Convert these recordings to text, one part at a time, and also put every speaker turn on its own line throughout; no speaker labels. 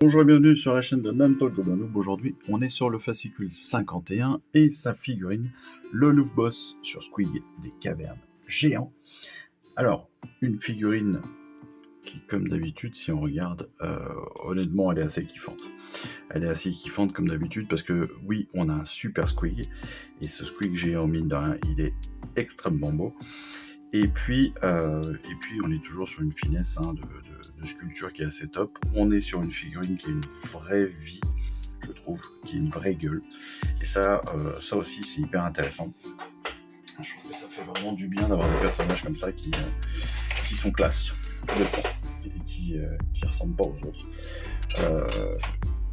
Bonjour et bienvenue sur la chaîne de Nantalk Golden. Aujourd'hui, on est sur le fascicule 51 et sa figurine, le Louvre Boss sur Squig des cavernes géants. Alors, une figurine qui, comme d'habitude, si on regarde, honnêtement, elle est assez kiffante. Elle est assez kiffante comme d'habitude parce que, oui, on a un super Squig et ce Squig géant, mine de rien, il est extrêmement beau. Et puis, on est toujours sur une finesse de sculpture qui est assez top. On est sur une figurine qui a une vraie vie, je trouve, qui a une vraie gueule. Et ça aussi, c'est hyper intéressant. Je trouve que ça fait vraiment du bien d'avoir des personnages comme ça qui sont classe, et qui ressemblent pas aux autres.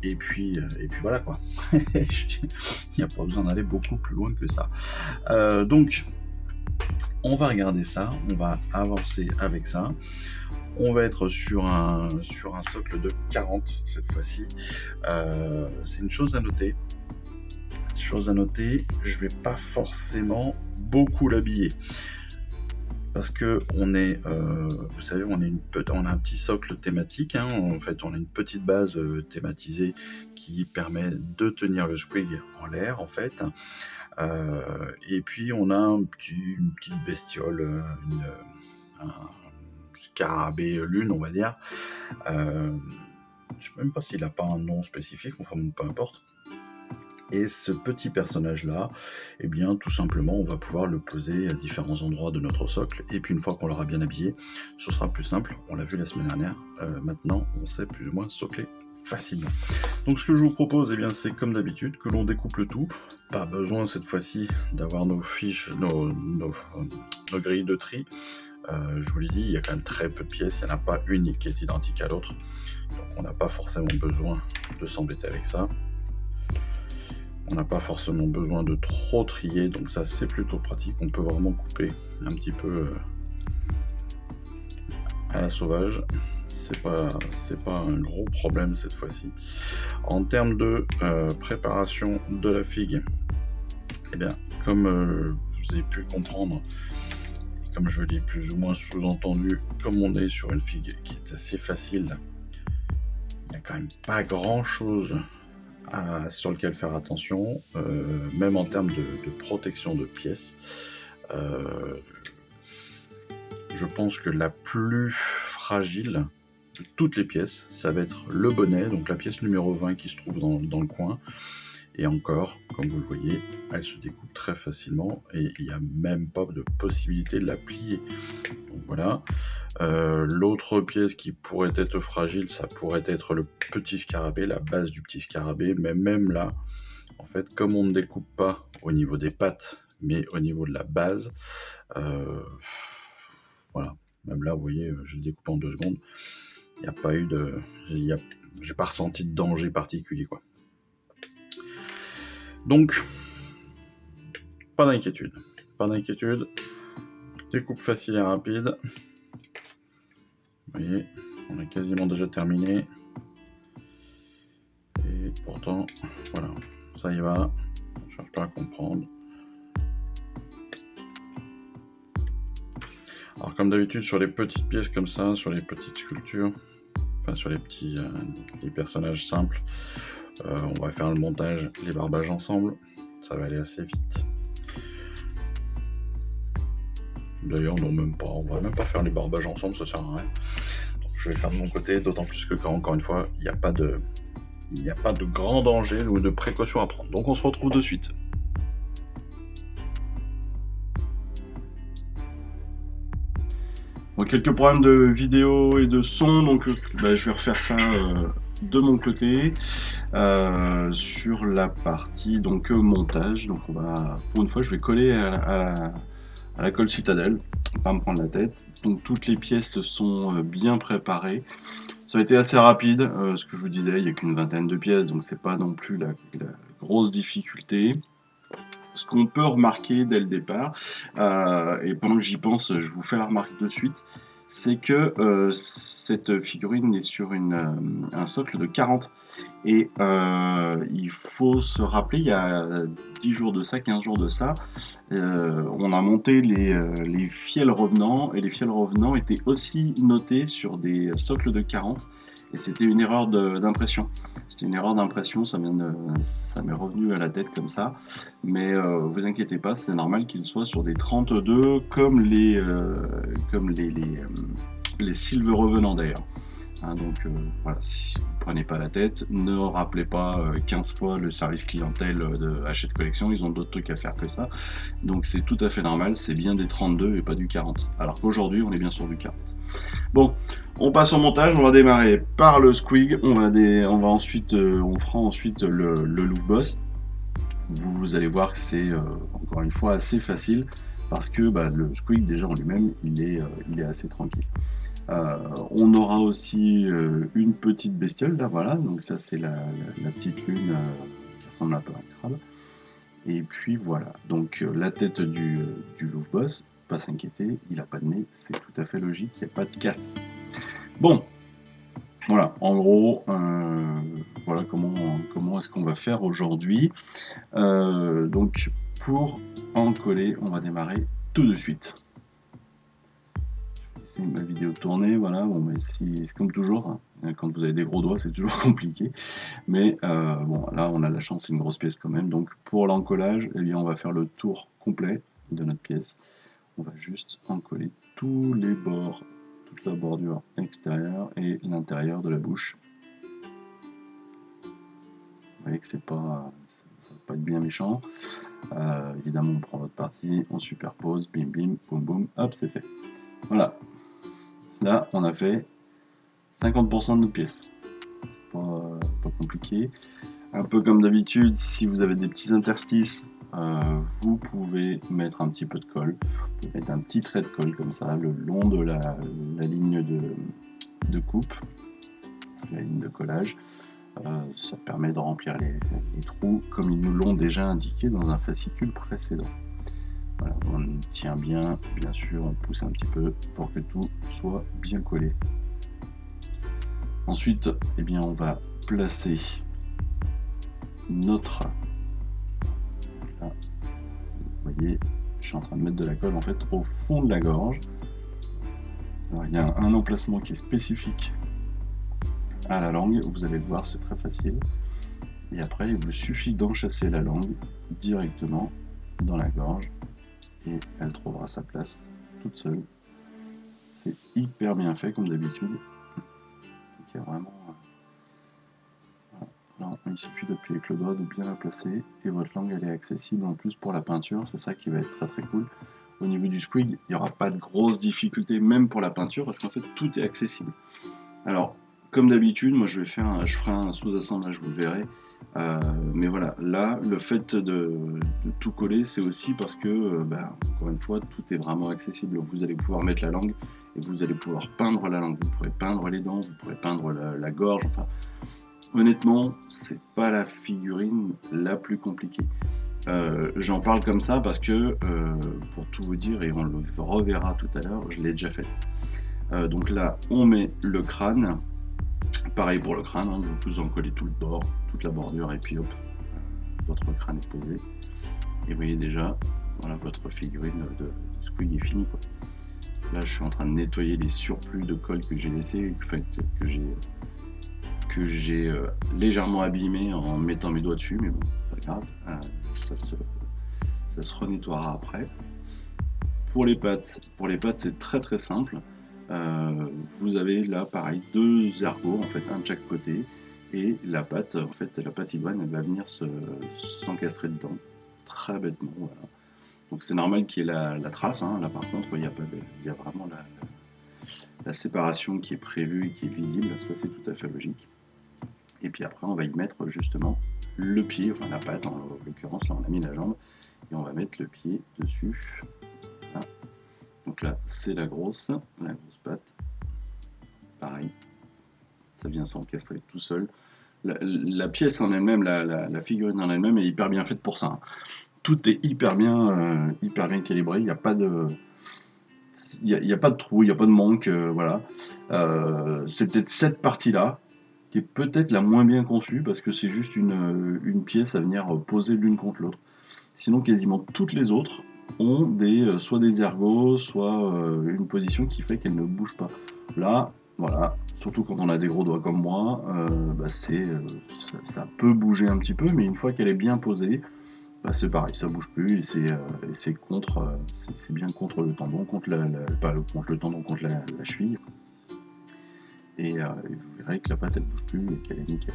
Et puis voilà quoi. Il n'y a pas besoin d'aller beaucoup plus loin que ça. Donc, on va regarder ça, on va avancer avec ça. On va être sur un socle de 40 cette fois-ci. C'est une chose à noter. Je vais pas forcément beaucoup l'habiller. Parce que on est, vous savez, on a un petit socle thématique. Hein. En fait, on a une petite base thématisée qui permet de tenir le Squig en l'air, en fait. Et puis on a une petite bestiole, un scarabée lune, on va dire. Je sais même pas s'il a pas un nom spécifique, enfin bon, peu importe. Et ce petit personnage-là, eh bien, tout simplement, on va pouvoir le poser à différents endroits de notre socle. Et puis une fois qu'on l'aura bien habillé, ce sera plus simple. On l'a vu la semaine dernière. Maintenant, on sait plus ou moins socler facilement. Donc ce que je vous propose, eh bien, c'est comme d'habitude que l'on découpe le tout. Pas besoin cette fois-ci d'avoir nos fiches, nos grilles de tri. Je vous l'ai dit, il y a quand même très peu de pièces, il n'y en a pas une qui est identique à l'autre. Donc on n'a pas forcément besoin de s'embêter avec ça. On n'a pas forcément besoin de trop trier, donc ça c'est plutôt pratique. On peut vraiment couper un petit peu à la sauvage. C'est pas un gros problème cette fois-ci. En termes de préparation de la figue, eh bien, comme vous avez pu comprendre, et comme je l'ai plus ou moins sous-entendu, comme on est sur une figue qui est assez facile, il n'y a quand même pas grand-chose sur lequel faire attention, même en termes de protection de pièces. Je pense que la plus fragile de toutes les pièces, ça va être le bonnet, donc la pièce numéro 20 qui se trouve dans le coin. Et encore, comme vous le voyez, elle se découpe très facilement et il n'y a même pas de possibilité de la plier. Donc voilà. L'autre pièce qui pourrait être fragile, ça pourrait être le petit scarabée, la base du petit scarabée. Mais même là, en fait, comme on ne découpe pas au niveau des pattes, mais au niveau de la base, voilà. Même là, vous voyez, je le découpe en 2 secondes. Il n'y a pas eu de... J'ai pas ressenti de danger particulier, quoi. Donc, pas d'inquiétude. Découpe facile et rapide. Vous voyez, on a quasiment déjà terminé. Et pourtant, voilà, ça y va. On ne cherche pas à comprendre. Alors comme d'habitude, sur les petites pièces comme ça, sur les petites sculptures, enfin sur les petits les personnages simples, on va faire le montage, les barbages ensemble. Ça va aller assez vite. D'ailleurs, non, même pas. On va même pas faire les barbages ensemble, ça sert à rien. Donc, je vais faire de mon côté, d'autant plus que quand, encore une fois, il n'y a pas de grand danger ou de précaution à prendre. Donc on se retrouve de suite.
Bon, quelques problèmes de vidéo et de son, donc je vais refaire ça de mon côté sur la partie donc montage. Donc on va, pour une fois, je vais coller à la colle citadelle, pas me prendre la tête. Donc toutes les pièces sont bien préparées. Ça a été assez rapide, ce que je vous disais, il n'y a qu'une vingtaine de pièces, donc c'est pas non plus la grosse difficulté. Ce qu'on peut remarquer dès le départ, et pendant que j'y pense, je vous fais la remarque de suite, c'est que cette figurine est sur un socle de 40. Et il faut se rappeler, il y a 10 jours de ça, 15 jours de ça, on a monté les fiels revenants, et les fiels revenants étaient aussi notés sur des socles de 40. et c'était une erreur d'impression. C'était une erreur d'impression, ça m'est revenu à la tête comme ça. Mais vous inquiétez pas, c'est normal qu'il soit sur des 32 comme les Silver revenants d'ailleurs. Hein, donc voilà, si vous ne prenez pas la tête, ne rappelez pas 15 fois le service clientèle de Hachette Collection, ils ont d'autres trucs à faire que ça. Donc c'est tout à fait normal, c'est bien des 32 et pas du 40. Alors qu'aujourd'hui, on est bien sur du 40. Bon, on passe au montage, on va démarrer par le squig, on fera ensuite le Louvre Boss. Vous allez voir que c'est encore une fois assez facile parce que le squig déjà en lui-même il est assez tranquille. On aura aussi une petite bestiole là, voilà, donc ça c'est la petite lune qui ressemble un peu à un crabe. Et puis voilà, donc la tête du Louvre Boss, pas s'inquiéter, il n'a pas de nez, c'est tout à fait logique, il n'y a pas de casse. Bon, voilà, en gros, voilà comment est-ce qu'on va faire aujourd'hui. Donc pour en coller, on va démarrer tout de suite. Je vais essayer ma vidéo tournée, voilà, bon, mais c'est comme toujours, hein, quand vous avez des gros doigts, c'est toujours compliqué. Mais bon, là, on a la chance, c'est une grosse pièce quand même. Donc pour l'encollage, eh bien, on va faire le tour complet de notre pièce. On va juste encoller tous les bords, toute la bordure extérieure et l'intérieur de la bouche. Vous voyez que ça va pas être bien méchant. Évidemment, on prend l'autre partie, on superpose, bim bim, boum boum, hop, c'est fait. Voilà. Là, on a fait 50% de notre pièce. Pas compliqué. Un peu comme d'habitude, si vous avez des petits interstices, vous pouvez mettre un petit peu de colle. Vous pouvez mettre un petit trait de colle comme ça, le long de la ligne de coupe, la ligne de collage. Ça permet de remplir les trous comme ils nous l'ont déjà indiqué dans un fascicule précédent. Voilà, on tient bien sûr, on pousse un petit peu pour que tout soit bien collé. Ensuite, eh bien, on va placer notre... Là, vous voyez, je suis en train de mettre de la colle en fait au fond de la gorge. Alors, il y a un emplacement qui est spécifique à la langue, vous allez le voir, c'est très facile. Et après, il vous suffit d'enchasser la langue directement dans la gorge et elle trouvera sa place toute seule. C'est hyper bien fait comme d'habitude. Il y a vraiment... Là, il suffit d'appuyer avec le doigt, de bien la placer et votre langue elle est accessible en plus pour la peinture, c'est ça qui va être très très cool. Au niveau du squig, il n'y aura pas de grosses difficultés même pour la peinture parce qu'en fait tout est accessible. Alors comme d'habitude, moi je ferai un sous-assemblage, vous verrez. Mais voilà, là le fait de tout coller, c'est aussi parce que encore une fois, tout est vraiment accessible. Vous allez pouvoir mettre la langue et vous allez pouvoir peindre la langue. Vous pourrez peindre les dents, vous pourrez peindre la gorge, enfin. Honnêtement, c'est pas la figurine la plus compliquée. J'en parle comme ça parce que, pour tout vous dire, et on le reverra tout à l'heure, je l'ai déjà fait. Donc là, on met le crâne. Pareil pour le crâne, hein, vous en collez tout le bord, toute la bordure, et puis hop, votre crâne est posé. Et vous voyez déjà, voilà, votre figurine de squig est finie, quoi. Là, je suis en train de nettoyer les surplus de colle que j'ai laissé, que j'ai légèrement abîmé en mettant mes doigts dessus, mais bon, c'est pas grave, ça se renettoiera après. Pour les pattes, c'est très très simple. Vous avez là pareil 2 ergots, en fait un de chaque côté, et la patte ivoine elle va venir s'encastrer dedans, très bêtement, voilà. Donc c'est normal qu'il y ait la trace, hein. Là par contre il y a vraiment la séparation qui est prévue et qui est visible, ça c'est tout à fait logique. Et puis après, on va y mettre justement le pied, enfin la patte, en l'occurrence, là on a mis la jambe, et on va mettre le pied dessus. Là. Donc là, c'est la grosse patte. Pareil, ça vient s'encastrer tout seul. La pièce en elle-même, la figurine en elle-même est hyper bien faite pour ça. Tout est hyper bien calibré, il n'y a pas de... Il n'y a pas de trou, il n'y a pas de manque, voilà. C'est peut-être cette partie-là qui est peut-être la moins bien conçue parce que c'est juste une pièce à venir poser l'une contre l'autre. Sinon, quasiment toutes les autres ont soit des ergots, soit une position qui fait qu'elles ne bougent pas. Là, Voilà, surtout quand on a des gros doigts comme moi, ça peut bouger un petit peu, mais une fois qu'elle est bien posée, c'est pareil, ça bouge plus et c'est bien contre le tendon, contre le tendon, contre la cheville. Et vous verrez que la patte elle bouge plus et qu'elle est nickel.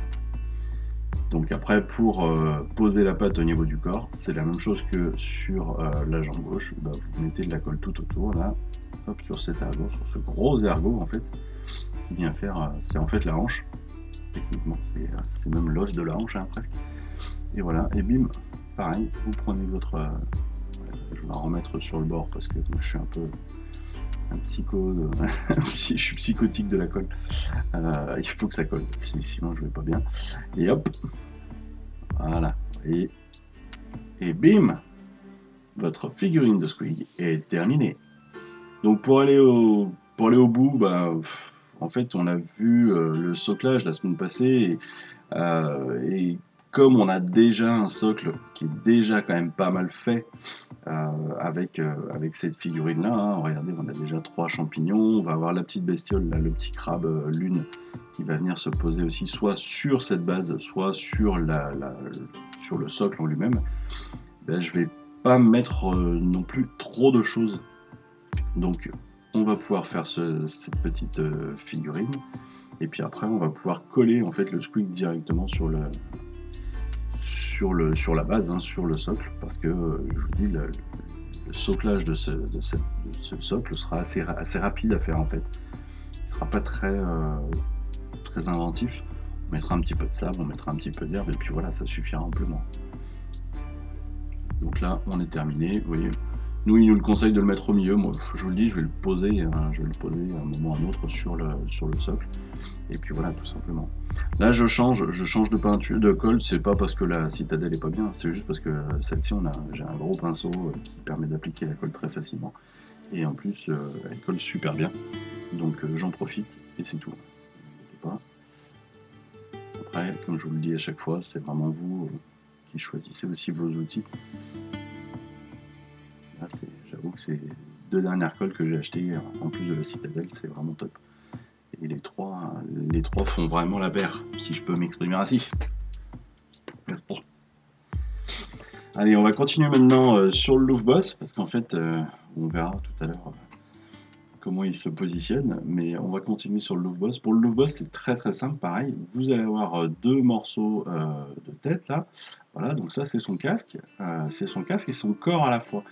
Donc après, pour poser la patte au niveau du corps, c'est la même chose que sur la jambe gauche. Vous mettez de la colle tout autour, là, hop, sur cet ergot, sur ce gros ergot en fait, qui vient faire, c'est en fait la hanche. Techniquement, c'est même l'os de la hanche, hein, presque. Et voilà, et bim, pareil, vous prenez votre... je vais la remettre sur le bord parce que moi, je suis un peu un psycho, je suis psychotique de la colle. Il faut que ça colle, sinon je vais pas bien. Et hop, voilà, et bim, votre figurine de Squig est terminée. Donc pour aller au bout, en fait on a vu le soclage la semaine passée et comme on a déjà un socle qui est déjà quand même pas mal fait avec cette figurine là, hein, regardez, on a déjà 3 champignons, on va avoir la petite bestiole là, le petit crabe lune qui va venir se poser aussi soit sur cette base, soit sur sur le socle en lui-même. Je vais pas mettre non plus trop de choses, donc on va pouvoir faire cette petite figurine et puis après on va pouvoir coller en fait le Squig directement sur la base, hein, sur le socle, parce que je vous dis, le soclage de ce socle sera assez rapide à faire en fait. Il sera pas très inventif. On mettra un petit peu de sable, on mettra un petit peu d'herbe et puis voilà, ça suffira amplement. Donc là, on est terminé. Vous voyez, nous, il nous le conseille de le mettre au milieu. Moi, je vous le dis, je vais le poser à un moment ou à un autre sur le socle. Et puis voilà, tout simplement. Là, je change de peinture, de colle. C'est pas parce que la citadelle est pas bien, c'est juste parce que celle-ci, j'ai un gros pinceau qui permet d'appliquer la colle très facilement. Et en plus, elle colle super bien. Donc j'en profite et c'est tout. N'hésitez pas. Après, comme je vous le dis à chaque fois, c'est vraiment vous qui choisissez aussi vos outils. Là, j'avoue que c'est 2 dernières colles que j'ai achetées en plus de la citadelle, c'est vraiment top. Et les trois font vraiment la paire, si je peux m'exprimer ainsi. Allez, on va continuer maintenant sur le Louvre Boss, parce qu'en fait, on verra tout à l'heure comment il se positionne, mais on va continuer sur le Louvre Boss. Pour le Louvre Boss, c'est très très simple, pareil. Vous allez avoir 2 morceaux de tête, là. Voilà, donc ça, c'est son casque. C'est son casque et son corps à la fois.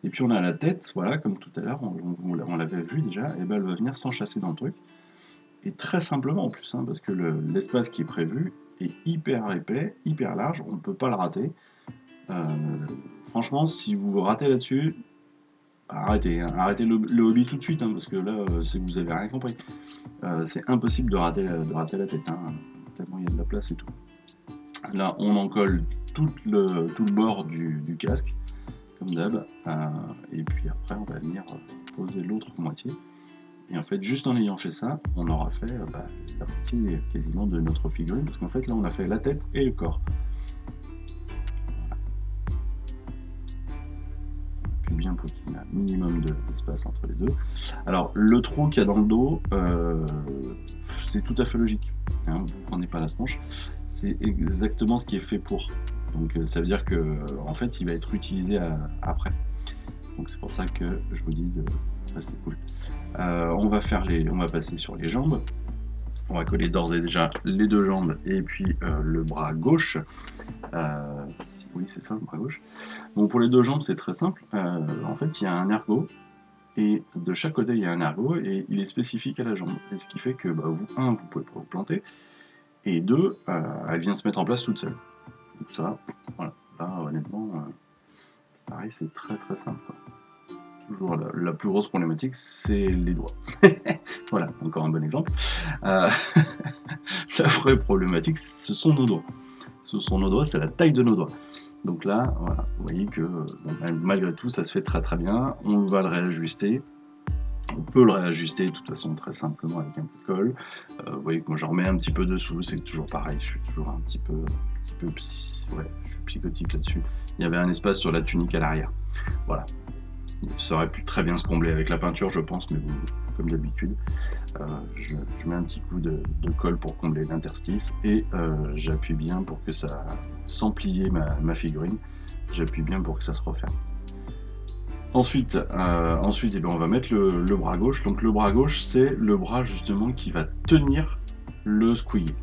Et puis on a la tête, voilà, comme tout à l'heure, on l'avait vu déjà, et elle va venir s'enchasser dans le truc. Et très simplement en plus, hein, parce que l'espace qui est prévu est hyper épais, hyper large, on ne peut pas le rater. Franchement, si vous ratez là-dessus, arrêtez le hobby tout de suite, hein, parce que là, c'est que vous avez rien compris. C'est impossible de rater la tête, hein, tellement il y a de la place et tout. Là, on en colle tout le bord du casque, comme d'hab, et puis après, on va venir poser l'autre moitié. Et en fait, juste en ayant fait ça, on aura fait la moitié quasiment de notre figurine, parce qu'en fait, là, on a fait la tête et le corps. Voilà. Puis bien pour qu'il y ait un minimum d'espace entre les deux. Alors, le trou qu'il y a dans le dos, c'est tout à fait logique. Hein, vous ne prenez pas la tronche. C'est exactement ce qui est fait pour. Donc, ça veut dire que, en fait, il va être utilisé après. Donc, c'est pour ça que je vous dis de rester cool. On va passer sur les jambes. On va coller d'ores et déjà les 2 jambes et puis le bras gauche. Oui, c'est ça, le bras gauche. Bon, pour les 2 jambes, c'est très simple. En fait, il y a un ergot et de chaque côté, il y a un ergot et il est spécifique à la jambe. Et ce qui fait que, vous pouvez pas vous planter et 2, elle vient se mettre en place toute seule. Donc ça, voilà. Là, honnêtement, c'est pareil, c'est très très simple, quoi. Toujours la plus grosse problématique, c'est les doigts. Voilà, encore un bon exemple. La vraie problématique, ce sont nos doigts. C'est la taille de nos doigts. Donc là, voilà, vous voyez que malgré tout, ça se fait très très bien. On va le réajuster. On peut le réajuster de toute façon très simplement avec un peu de colle. Vous voyez que moi j'en remets un petit peu dessous, c'est toujours pareil. Je suis toujours un petit peu je suis psychotique là-dessus. Il y avait un espace sur la tunique à l'arrière. Voilà. Ça aurait pu très bien se combler avec la peinture, je pense, mais bon, comme d'habitude, je mets un petit coup de colle pour combler l'interstice et j'appuie bien pour que ça, sans plier ma figurine, j'appuie bien pour que ça se referme. Ensuite, eh bien, on va mettre le bras gauche. Donc le bras gauche, c'est le bras justement qui va tenir le squig.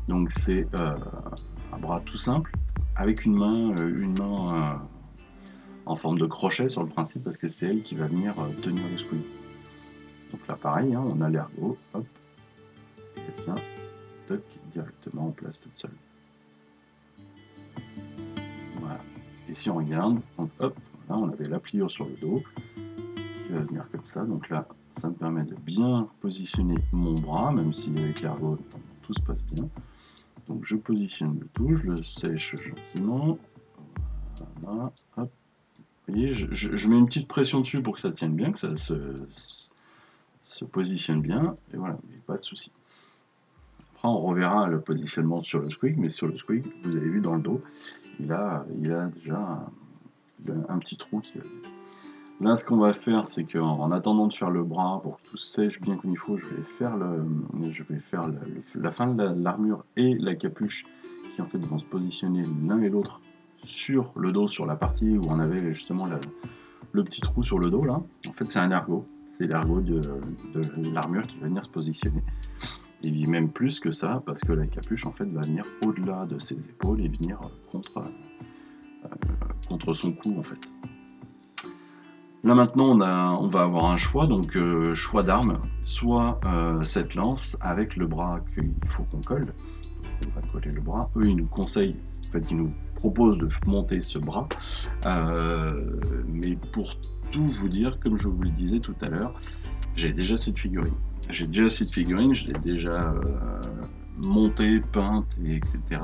Donc c'est un bras tout simple avec une main en forme de crochet sur le principe parce que c'est elle qui va venir tenir le squig. Donc là pareil, hein, on a l'ergot, hop, et elle vient toc, directement en place toute seule. Voilà. Et si on regarde, donc hop, là on avait la pliure sur le dos qui va venir comme ça. Donc là, ça me permet de bien positionner mon bras, même si avec l'ergot tout se passe bien. Donc je positionne le tout, je le sèche gentiment. Voilà, hop. Vous voyez, je mets une petite pression dessus pour que ça tienne bien, que ça se positionne bien, et voilà, mais pas de souci. Après, on reverra le positionnement sur le squig, mais sur le squig, vous avez vu dans le dos, il a déjà un petit trou qui va venir. Là, ce qu'on va faire, c'est qu'en attendant de faire le bras, pour que tout sèche bien comme il faut, je vais faire la fin de l'armure et la capuche qui en fait vont se positionner l'un et l'autre sur le dos, sur la partie où on avait justement le petit trou sur le dos là. En fait, c'est un ergot. C'est l'ergot de l'armure qui va venir se positionner. Et même plus que ça, parce que la capuche en fait va venir au-delà de ses épaules et venir contre son cou en fait. Là maintenant on va avoir un choix, donc choix d'arme, soit cette lance avec le bras qu'il faut qu'on colle. On va coller le bras. Eux ils nous conseillent, en fait ils nous proposent de monter ce bras, mais pour tout vous dire, comme je vous le disais tout à l'heure, j'ai déjà cette figurine. Je l'ai déjà montée, peinte, etc.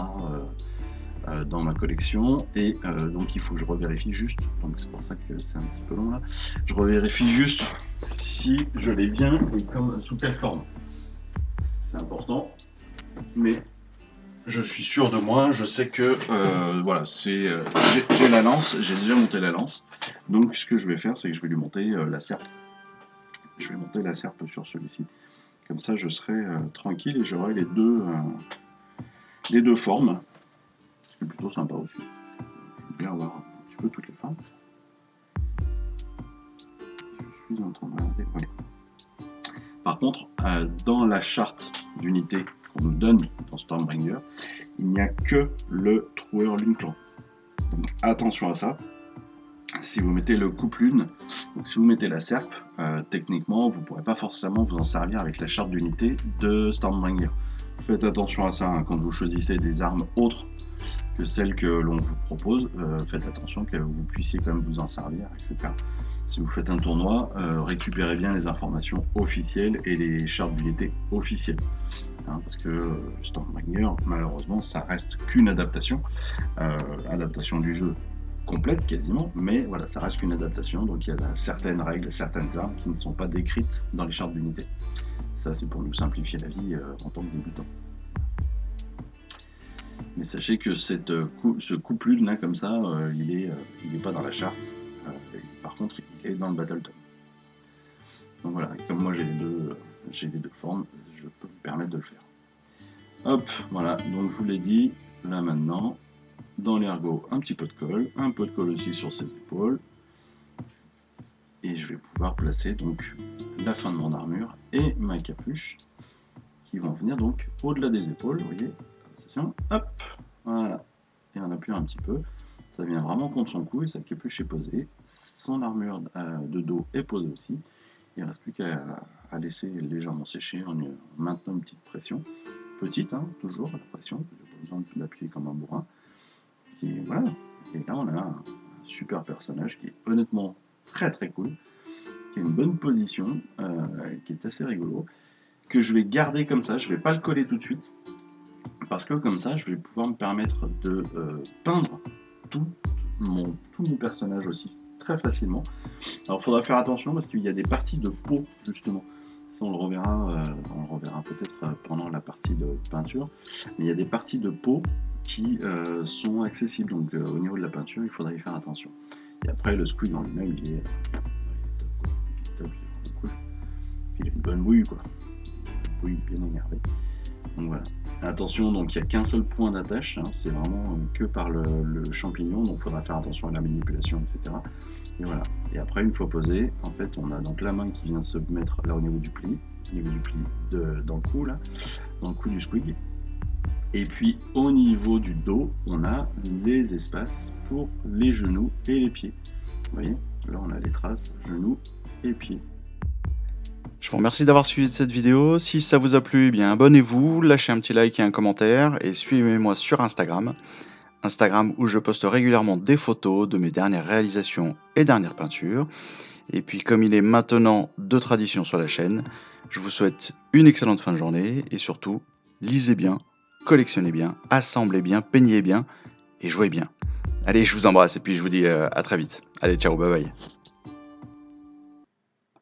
Dans ma collection, et donc il faut que je revérifie juste, donc c'est pour ça que c'est un petit peu long là, je revérifie juste si je l'ai bien et sous quelle forme. C'est important, mais je suis sûr de moi, je sais que voilà, j'ai la lance, j'ai déjà monté la lance, donc ce que je vais faire, c'est que je vais lui monter la serpe. Je vais monter la serpe sur celui-ci. Comme ça, je serai tranquille et j'aurai les deux formes. C'est plutôt sympa aussi. J'aime bien avoir un petit peu toutes les formes. Je suis en train de regarder. Oui. Par contre, dans la charte d'unité qu'on nous donne dans Stormbringer, il n'y a que le troueur lune clan. Donc attention à ça. Si vous mettez le coupe-lune, donc si vous mettez la serpe, techniquement, vous ne pourrez pas forcément vous en servir avec la charte d'unité de Stormbringer. Faites attention à ça hein, quand vous choisissez des armes autres que celles que l'on vous propose. Faites attention que vous puissiez quand même vous en servir, etc. Si vous faites un tournoi, récupérez bien les informations officielles et les chartes d'unité officielles. Hein, parce que Stormbringer, malheureusement, ça reste qu'une adaptation. Adaptation du jeu complète quasiment, mais voilà, ça reste qu'une adaptation, donc il y a certaines règles, certaines armes qui ne sont pas décrites dans les chartes d'unité. Ça, c'est pour nous simplifier la vie en tant que débutant. Mais sachez que ce couple là comme ça, il est pas dans la charte. Par contre, il est dans le Battletome. Donc voilà, comme moi j'ai les deux formes, je peux me permettre de le faire. Hop, voilà. Donc je vous l'ai dit. Là maintenant, dans l'ergot, un petit peu de colle aussi sur ses épaules, et je vais pouvoir placer donc la fin de mon armure et ma capuche qui vont venir donc au-delà des épaules. Vous voyez. Hop, voilà, et on appuie un petit peu, ça vient vraiment contre son cou et sa capuche est posée, son armure de dos est posée aussi, il ne reste plus qu'à laisser légèrement sécher en maintenant une petite pression, petite, hein, toujours la pression, il n'y a pas besoin d'appuyer comme un bourrin, et voilà, et là on a un super personnage qui est honnêtement très très cool, qui a une bonne position, qui est assez rigolo, que je vais garder comme ça, je ne vais pas le coller tout de suite, parce que comme ça, je vais pouvoir me permettre de peindre tout mon personnage aussi très facilement. Alors, il faudra faire attention parce qu'il y a des parties de peau, justement. Ça, on le reverra peut-être pendant la partie de peinture. Mais il y a des parties de peau qui sont accessibles. Donc, au niveau de la peinture, il faudra y faire attention. Et après, le squig en lui-même, Cool. Il a une bonne bouille, quoi. Bouille bien énervée. Donc voilà. Attention, donc il n'y a qu'un seul point d'attache, hein, c'est vraiment que par le champignon, donc il faudra faire attention à la manipulation, etc. Et voilà. Et après, une fois posé, en fait, on a donc la main qui vient se mettre là au niveau du pli dans le cou, là, dans le cou du squig. Et puis au niveau du dos, on a les espaces pour les genoux et les pieds. Vous voyez, là on a les traces, genoux et pieds.
Je vous remercie d'avoir suivi cette vidéo. Si ça vous a plu, eh bien abonnez-vous, lâchez un petit like et un commentaire et suivez-moi sur Instagram. Instagram où je poste régulièrement des photos de mes dernières réalisations et dernières peintures. Et puis comme il est maintenant de tradition sur la chaîne, je vous souhaite une excellente fin de journée et surtout, lisez bien, collectionnez bien, assemblez bien, peignez bien et jouez bien. Allez, je vous embrasse et puis je vous dis à très vite. Allez, ciao, bye bye.